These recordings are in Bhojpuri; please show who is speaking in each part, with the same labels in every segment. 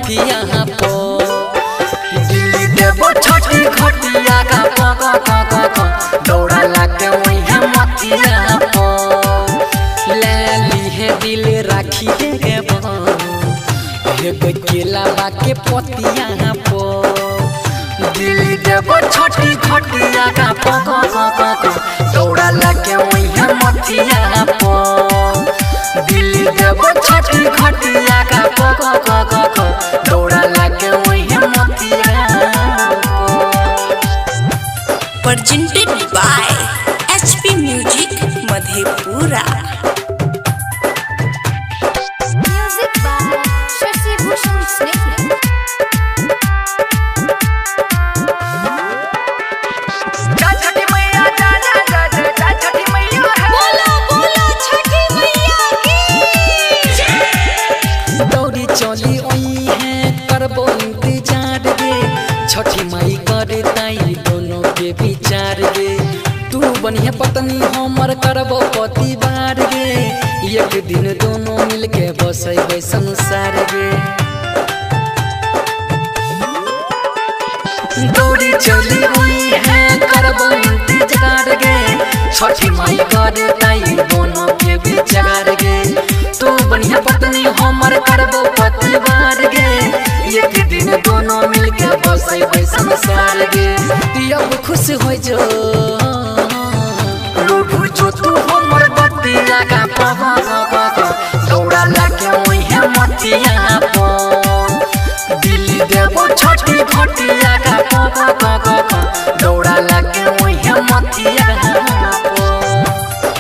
Speaker 1: मथिया पो दिल्ली देबो छठी घटिया का क दौड़ा लाके वही है मथिया पो ले ली है दिल राखी है बो हे केला बाके पतिया पो दिल्ली देबो छठी घटिया का क दौड़ा लाके वही है मथिया पो दिल्ली देबो छठी घटिया का क दौड़ा लाके वही है मथिया
Speaker 2: presented by HP Music Madhepura।
Speaker 3: Music by Shashi Bhushan Snehal।
Speaker 1: छठी मैया छठी मैया है
Speaker 2: बोलो बोलो छठी मैया की
Speaker 1: दौड़ी चली ओई है करबो इंतजार गे छठी माई करे ताई दोनों के विचार गे तू बनिया पत्नी हमर करबो पतिवार गे एक दिन दोनों मिलके बसैबे संसार गे दौड़ी चली ओई है करबो इंतजार गे छठी माई करे ताई दोनों के विचार गे तू बनिया पत्नी हमर करबो पतिवार गे एक दिन दोनों मिलके बसैबे संसार गे अब खुश हो जो रूठू जो तू हमर बतिया का दौड़ा लाके वही है मथिया पो दिल्ली देबो छठी घटिया का दौड़ा लाके वही है मथिया पो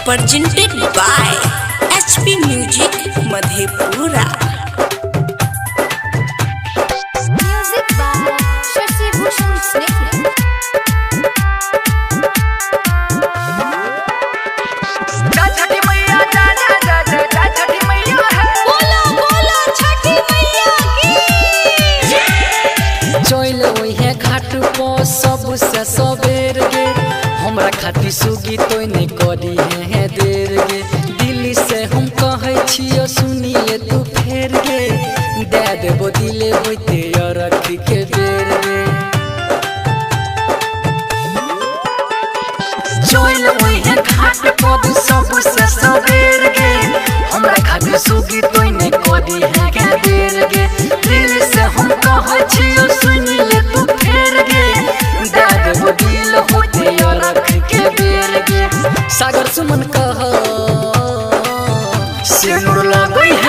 Speaker 2: presented by HP Music Madhepura।
Speaker 3: Music by Shashi Bhushan Snehal।
Speaker 1: छठी मैया छठी मैया है
Speaker 2: बोलो बोलो छठी मैया की
Speaker 1: चल वही है घाट पो सबसे सबेर गे हमरा खातिर सुगी तो नहीं करी है देर गे दिल्ली से हम कहे छियो सुनिए तू फेर गे दे देबो दिले होते रख के बेर गे चल वही है घाट पो सबसे सबेर गे हमरा खातिर सुगी तो नहीं करी है देर गे दिल से हम कहे छियो सुनिए तू फेर गे दे देबो दिल होते रख के बेर गे सागर सुमन कह सिनुर लगई है